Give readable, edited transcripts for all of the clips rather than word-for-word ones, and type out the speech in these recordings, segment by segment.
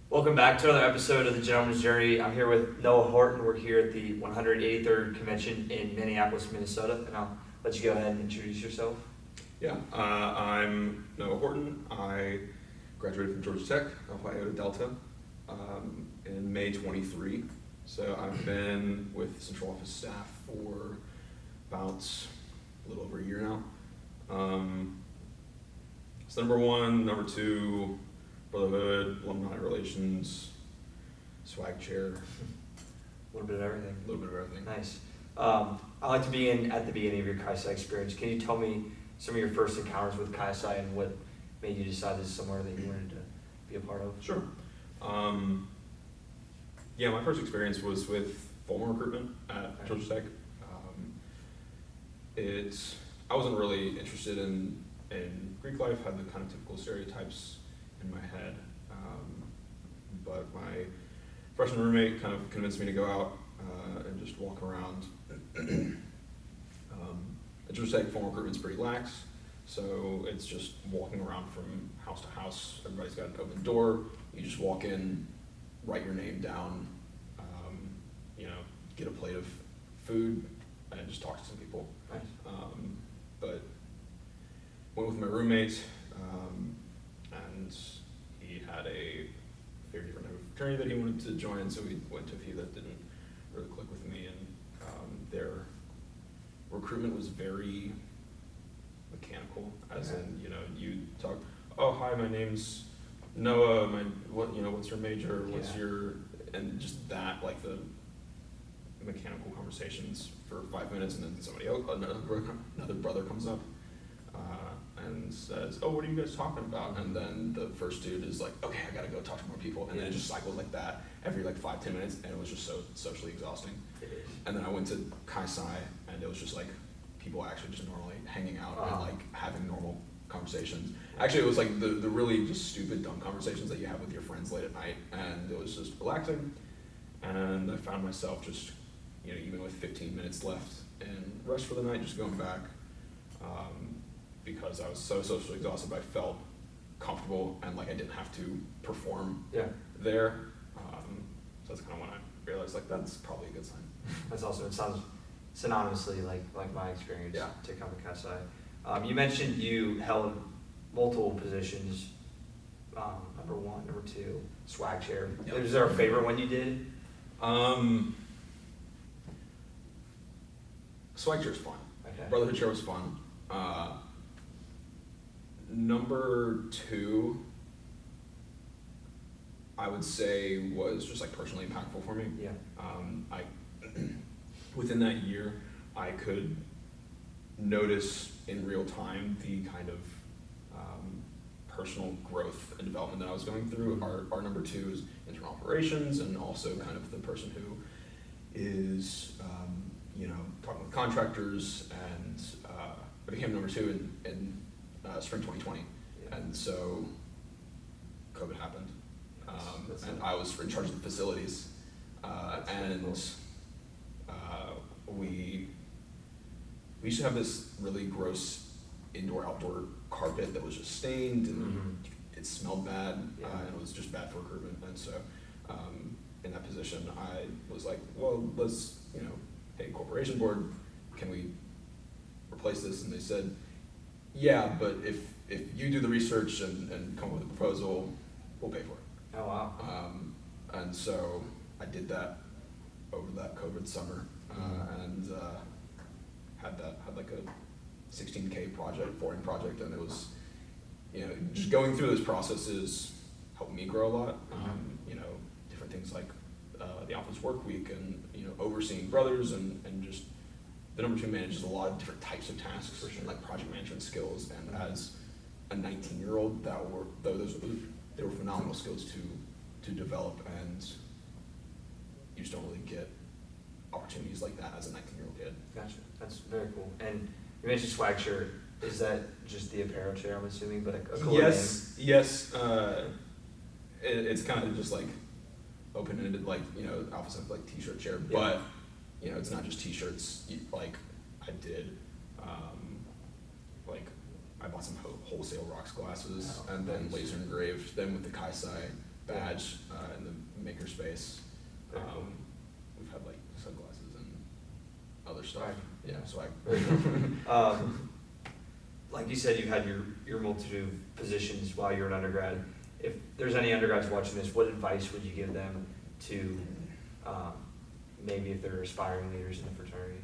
Welcome back to another episode of the Gentleman's Journey. I'm here with Noah Horton. We're here at the 183rd Convention in Minneapolis, Minnesota, and I'll let you go ahead and introduce yourself. I'm Noah Horton. I graduated from Georgia Tech, Alpha Iota Delta, in May 23. So I've been with central office staff for about a little over a year now. So number one, number two, brotherhood, alumni relations, swag chair, A little bit of everything. a little bit of everything. Nice. I like to begin at the beginning of your Chi-Sci experience. Can you tell me some of your first encounters with Chi-Sci and what made you decide this is somewhere that you wanted to be a part of? Sure. My first experience was with formal recruitment at Georgia Tech. I wasn't really interested in Greek life, had the kind of typical stereotypes in my head, but my freshman roommate kind of convinced me to go out and just walk around. At Georgia Tech, formal recruitment's pretty lax, so it's just walking around from house to house. Everybody's got an open door. You just walk in, write your name down, get a plate of food, and just talk to some people. Nice. But went with my roommate, and he had a very different type of fraternity that he wanted to join, so we went to a few that didn't really click with me, and their recruitment was very mechanical, as in, you talk, oh, hi, my name's Noah, what's your major, and just that, like the mechanical conversations for 5 minutes, and then somebody else, another brother comes up and says, oh, what are you guys talking about? And then the first dude is like, okay, I gotta go talk to more people, and then it just cycles like that every 5-10 minutes, and it was just so socially exhausting. It is. And then I went to Chi-Sci, and it was just like people actually just normally hanging out and having normal conversations. Actually, it was like the really just stupid, dumb conversations that you have with your friends late at night, and it was just relaxing. And I found myself just, even with 15 minutes left and rest for the night, just going back, because I was so socially exhausted, but I felt comfortable and like I didn't have to perform there. So that's kind of when I realized that's probably a good sign. That's awesome. It sounds synonymously like my experience to come to Chi-Sci. You mentioned you held multiple positions, number one, number two, swag chair. Yep. Is there a favorite one you did? Swag chair was fun. Okay. Brotherhood chair was fun. Number two, I would say, was just personally impactful for me. Yeah. I within that year, I could notice in real time the kind of personal growth and development that I was going through. Our number two is internal operations, and also kind of the person who is talking with contractors, and I became number two in spring 2020, and so COVID happened, and I was in charge of the facilities, we used to have this really gross indoor-outdoor carpet that was just stained, and it smelled bad, and it was just bad for recruitment. And so in that position, I was like, well, let's, hey, corporation board, can we replace this? And they said, yeah, but if you do the research and come up with a proposal, we'll pay for it. Oh, wow. And so I did that over that COVID summer, and had like a 16K project, boring project, and it was, just going through those processes helped me grow a lot. Different things like the office work week, and overseeing brothers, and just the number two manages a lot of different types of tasks, and like project management skills. And as a 19-year-old, they were phenomenal skills to develop, and you just don't really get opportunities like that as a 19-year-old kid. Gotcha. That's very cool. And you mentioned swag shirt. Is that just the apparel chair, I'm assuming, but a cooler Yes. It's kind of just like open-ended, office have t-shirt chair, but it's not just t-shirts. I did, I bought some wholesale rocks glasses, and then laser engraved them with the Chi-Sci badge in the makerspace. Very cool. We've had like sunglasses and other stuff. Swag. Yeah, swag. Very cool. Like you said, you had your multitude of positions while you were an undergrad. If there's any undergrads watching this, what advice would you give them to maybe if they're aspiring leaders in the fraternity?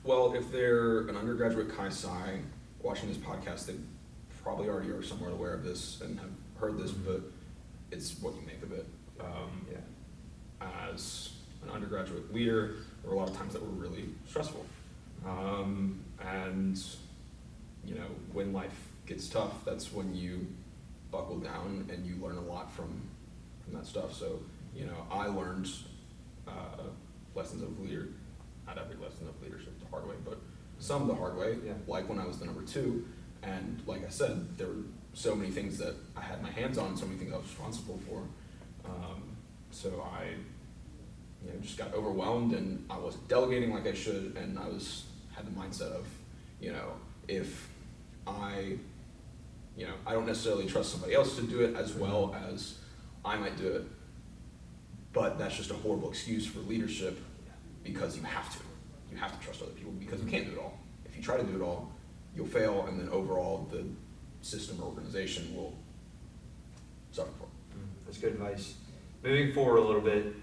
Well, if they're an undergraduate Chi Psi watching this podcast, they probably already are somewhat aware of this and have heard this, but it's what you make of it. As an undergraduate leader, there were a lot of times that were really stressful. And, you know, when life gets tough, that's when you buckle down and you learn a lot from that stuff. So, you know, I learned lessons of leader, not every lesson of leadership the hard way, but some the hard way, like when I was the number 2. And like I said, there were so many things that I had my hands on, so many things I was responsible for. So I, you know, just got overwhelmed and I wasn't delegating like I should, and I had the mindset of, you know, if I don't necessarily trust somebody else to do it as well as I might do it, but that's just a horrible excuse for leadership because you have to. You have to trust other people because you can't do it all. If you try to do it all, you'll fail, and then overall the system or organization will suffer for it. That's good advice. Moving forward a little bit,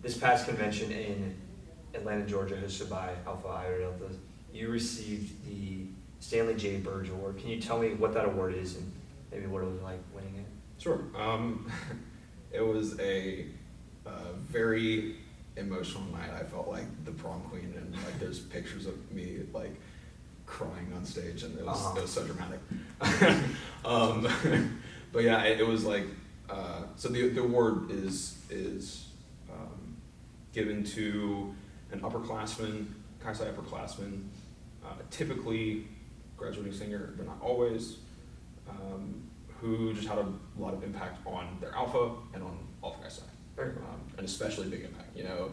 this past convention in Atlanta, Georgia, hosted by Alpha Iota Delta, you received the Stanley J. Birge Award. Can you tell me what that award is and maybe what it was like winning it? Sure. It was a very emotional night. I felt like the prom queen, and like there's pictures of me like crying on stage, and it was so dramatic. But yeah, it was like so the award is given to an upperclassman, Chi Psi upperclassman, typically graduating singer, but not always, who just had a lot of impact on their alpha and on all of Chi Psi. An especially big impact. You know,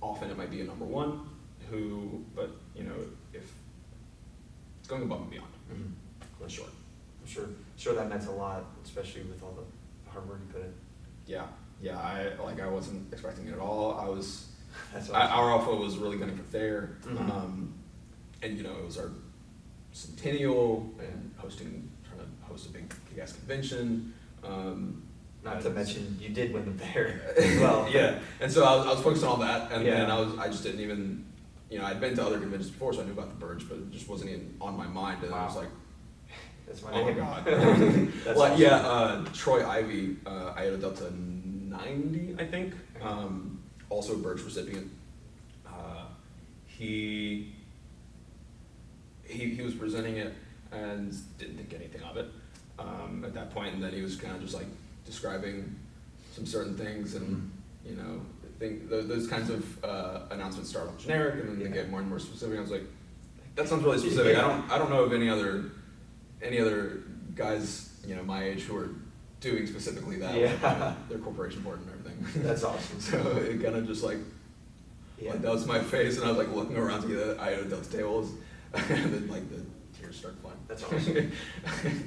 often it might be a number 1 but you know, if it's going above and beyond. For sure. I'm sure that meant a lot, especially with all the hard work you put in. Yeah, I wasn't expecting it at all. That's our alpha was really gunning for Thayer, and you know, it was our centennial and trying to host a big kick-ass convention. Not to mention, you did win the Bear as well. Yeah, and so I was focused on all that, and then I just didn't even, you know, I'd been to other conventions before, so I knew about the Birge, but it just wasn't even on my mind, and I was like, that's my oh name. my god. That's well, awesome. yeah, Troy Ivy, Iota Delta 90, I think, also a Birge recipient. He was presenting it and didn't think anything of it at that point, and then he was kind of just like describing some certain things, and you know, I think those kinds of announcements start off generic, and then they get more and more specific. I was like, that sounds really specific. I don't know of any other guys, you know, my age who are doing specifically that. With their corporation board and everything. That's awesome. So it kind of just like that was my face, and I was like looking around to get the Iota Delta tables, and then like the tears start flying. That's awesome.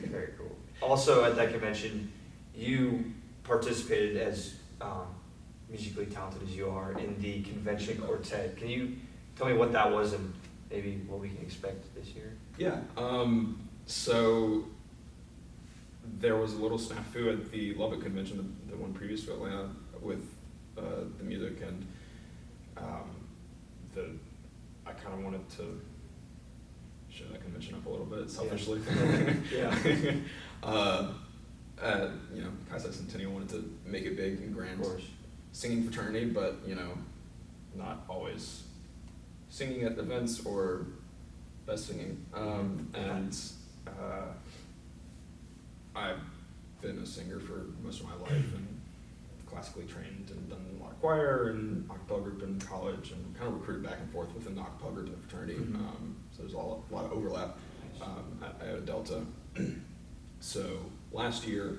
Very cool. Also at that convention, you participated as musically talented as you are in the convention quartet. Can you tell me what that was and maybe what we can expect this year? Yeah. So there was a little snafu at the Lubbock convention, the one previous to Atlanta, with the music, and I kind of wanted to show that convention up a little bit selfishly. You know, Chi Psi Centennial wanted to make it big and grand. Of course. Singing fraternity, but you know, not always singing at events or best singing. And I've been a singer for most of my life, and classically trained, and done a lot of choir and acapella group in college, and kind of recruited back and forth within the acapella group in the fraternity. So there's a lot of overlap at Iota Delta. So last year,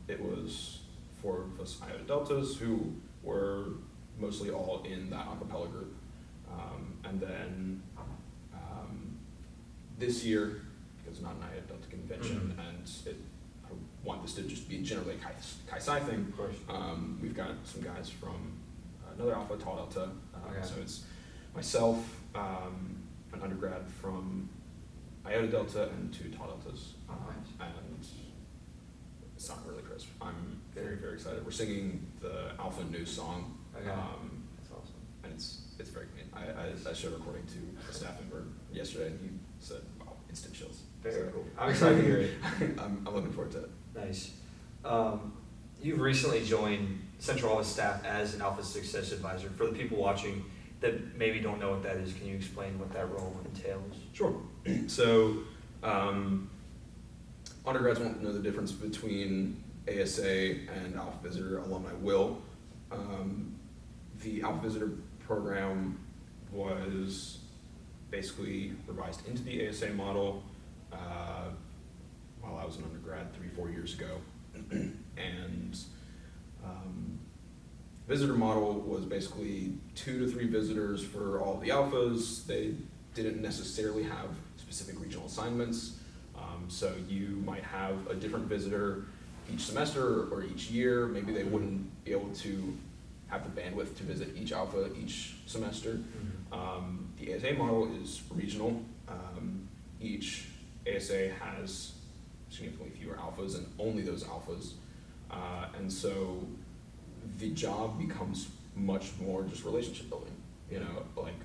it was 4 of us Iota Deltas who were mostly all in that acapella group. And then this year, because not an Iota Delta convention, and I want this to just be generally a Chi-Sci thing. Of course. We've got some guys from another Alpha, Tau Delta, Okay. so it's myself, an undergrad from Iota Delta, and 2 Tau Deltas, and it's not really crisp. I'm very, very excited. We're singing the Alpha New song. Okay. That's awesome. And it's very clean. I showed a recording to a staff member yesterday, and he said, "Wow, instant chills." Very cool. I'm excited to hear it. I'm looking forward to it. Nice. You've recently joined Central Office staff as an Alpha Success Advisor. For the people watching that maybe don't know what that is, can you explain what that role entails? Sure. So, undergrads won't know the difference between ASA and Alpha Visitor. Alumni will. The Alpha Visitor program was basically revised into the ASA model while I was an undergrad 3-4 years ago. And visitor model was basically 2 to 3 visitors for all the alphas. They didn't necessarily have specific regional assignments. So you might have a different visitor each semester or each year. Maybe they wouldn't be able to have the bandwidth to visit each alpha each semester. The ASA model is regional. Each ASA has significantly fewer alphas and only those alphas. And so the job becomes much more just relationship building. You know, like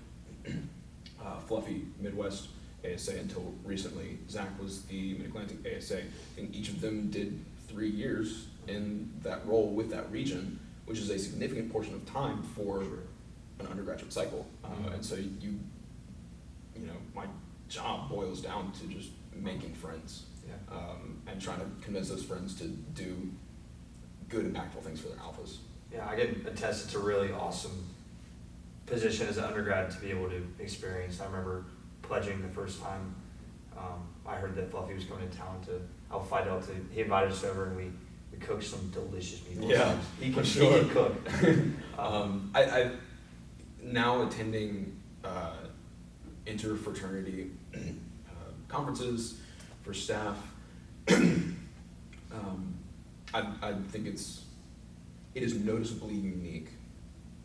Fluffy Midwest ASA until recently. Zach was the Mid-Atlantic ASA, and each of them did 3 years in that role with that region, which is a significant portion of time for an undergraduate cycle. And so you know, my job boils down to just making friends, and trying to convince those friends to do good, impactful things for their alphas. Yeah, I can attest it's a really awesome position as an undergrad to be able to experience. I remember pledging the first time I heard that Fluffy was coming to town to Alpha Phi Delta. He invited us over and we cooked some delicious meatballs. Yeah, he can cook. I now attending inter-fraternity conferences for staff. I think it is noticeably unique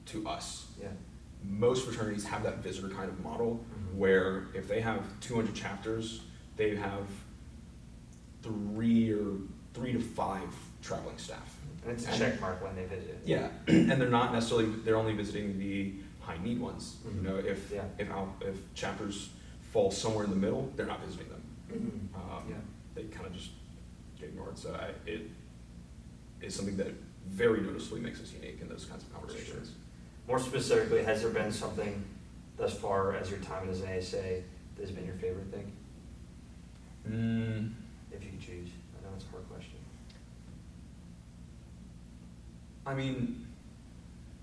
to us. Yeah. Most fraternities have that visitor kind of model where if they have 200 chapters, they have 3 to 5 traveling staff. And it's a check mark when they visit. Yeah, and they're not necessarily, they're only visiting the high need ones. You know, if chapters fall somewhere in the middle, they're not visiting them. They kind of just get ignored. So it is something that very noticeably makes us unique in those kinds of conversations. Sure. More specifically, has there been something thus far as your time as an ASA that has been your favorite thing? If you could choose. I know it's a hard question. I mean,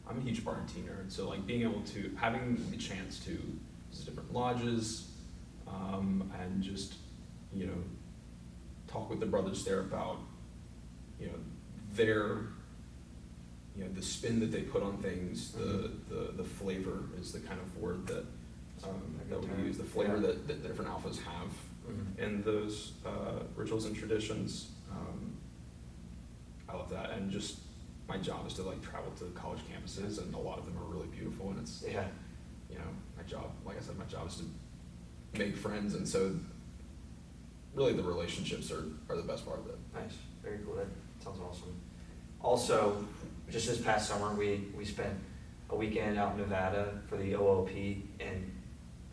I'm a huge Barnty nerd, so like being able to, having the chance to visit different lodges, and just, you know, talk with the brothers there about, you know, their, you know, the spin that they put on things, the flavor is the kind of word that we use, the flavor that the different alphas have in those rituals and traditions. I love that, and just my job is to like travel to college campuses, and a lot of them are really beautiful, and it's, you know, my job, like I said, my job is to make friends, and so really the relationships are the best part of it. Nice, very cool. That sounds awesome. Also, just this past summer, we spent a weekend out in Nevada for the OLP, and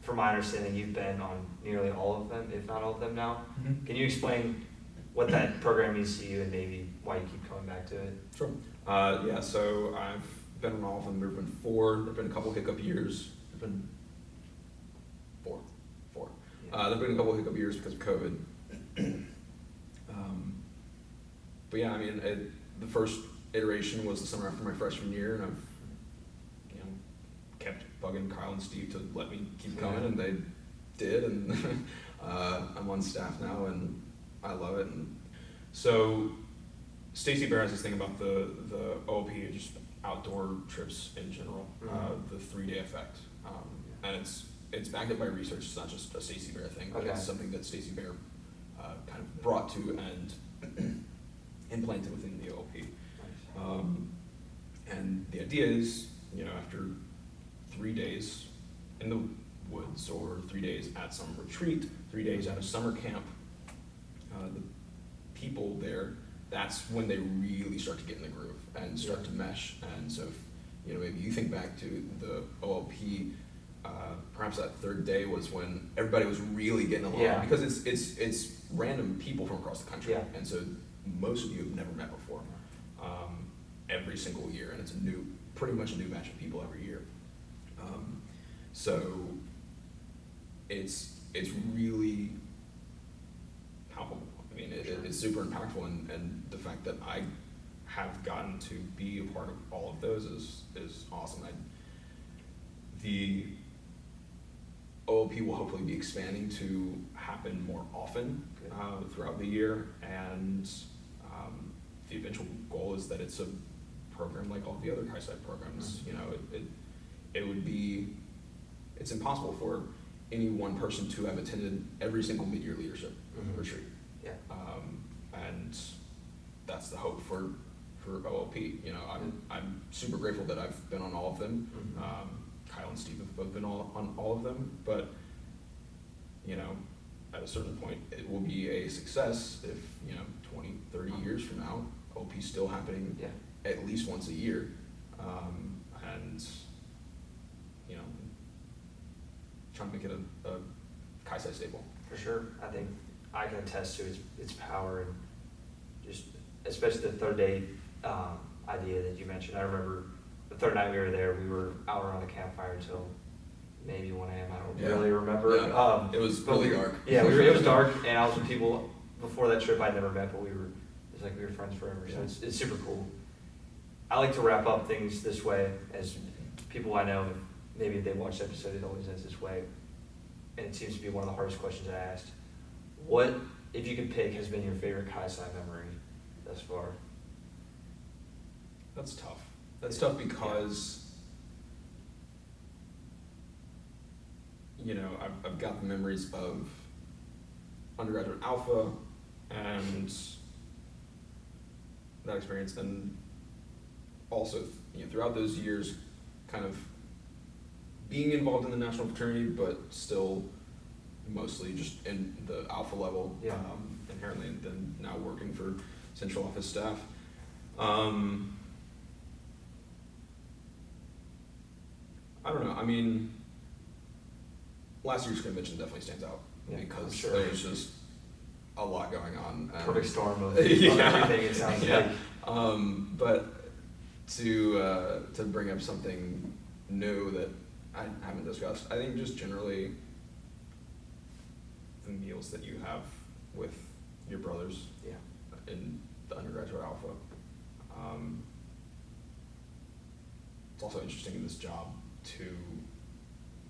from my understanding, you've been on nearly all of them, if not all of them now. Can you explain what that program means to you and maybe why you keep coming back to it? Sure. Yeah, so I've been on all of them. There have been 4. There have been a couple hiccup years. There have been 4. There have been a couple hiccup years because of COVID. But yeah, I mean, the first iteration was the summer after my freshman year, and I've, you know, kept bugging Kyle and Steve to let me keep coming, and they did, and I'm on staff now, and I love it. And so Stacy Bear has this thing about the OOP, just outdoor trips in general, the 3-day effect, and it's backed up by research. It's not just a Stacy Bear thing, but it's something that Stacy Bear kind of brought to and implanted within the OLP. Nice. And the idea is, after 3 days in the woods or 3 days at some retreat, 3 days at a summer camp, the people there, that's when they really start to get in the groove and start to mesh. And so, maybe you think back to the OLP, perhaps that third day was when everybody was really getting along, because it's random people from across the country, and so most of you have never met before, every single year, and it's pretty much a new batch of people every year. So it's really palpable. I mean, it's super impactful, and the fact that I have gotten to be a part of all of those is awesome. The OLP will hopefully be expanding to happen more often throughout the year, and the eventual goal is that it's a program like all the other Chi-Sci programs. It's impossible for any one person to have attended every single mid-year leadership retreat. Yeah. And that's the hope for OLP. I'm super grateful that I've been on all of them. Kyle and Steve have both been on all of them, but at a certain point it will be a success if 20, 30 years from now OLP is still happening at least once a year, and trying to make it a Chi-Sci staple. For sure. I think I can attest to its power, and just especially the third day idea that you mentioned. I remember the third night we were there, we were out around the campfire till maybe 1 a.m. I don't really remember. Yeah. It was really dark. Yeah, it was dark, and I was with people before that trip I'd never met, but it's like we were friends forever. So it's super cool. I like to wrap up things this way, as people I know, maybe if they watch the episode, it always ends this way. And it seems to be one of the hardest questions I asked. What, if you could pick, has been your favorite Chi-Sci memory thus far? That's tough. That's tough because, I've got the memories of undergraduate Alpha and that experience, and also throughout those years kind of being involved in the national fraternity, but still mostly just in the Alpha level, inherently, and then now working for central office staff. I don't know. I mean, last year's convention definitely stands out because there was just a lot going on. Perfect storm of everything, it sounds like. But to bring up something new that I haven't discussed, I think just generally the meals that you have with your brothers in the undergraduate Alpha. It's also interesting in this job to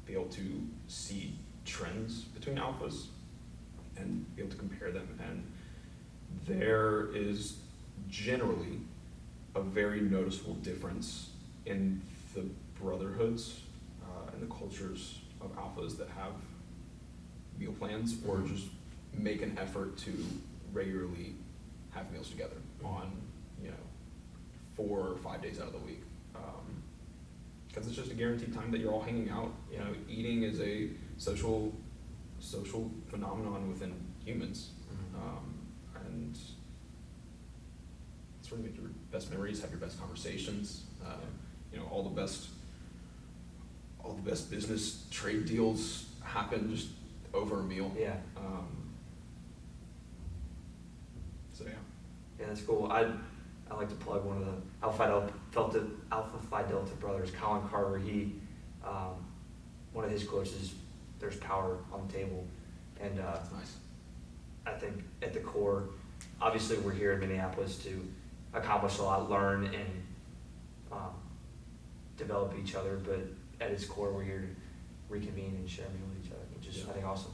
be able to see trends between Alphas and be able to compare them, and there is generally a very noticeable difference in the brotherhoods and the cultures of Alphas that have meal plans or just make an effort to regularly have meals together on 4 or 5 days out of the week, because it's just a guaranteed time that you're all hanging out. Eating is a social phenomenon within humans, and it's where you make your best memories, have your best conversations. All the best business trade deals happen just over a meal. So yeah, that's cool. I like to plug one of the Alpha Phi Delta brothers, Colin Carver. He one of his quotes is, "There's power on the table," and that's nice. I think at the core, obviously we're here in Minneapolis to accomplish a lot, learn, and develop each other, but at its core we're here to reconvene and share a meal with each other, which is I think awesome.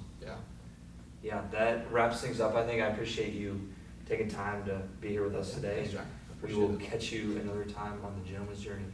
Yeah, that wraps things up. I think I appreciate you taking time to be here with us today. Thanks, Jack. We will catch you another time on the Gentleman's Journey.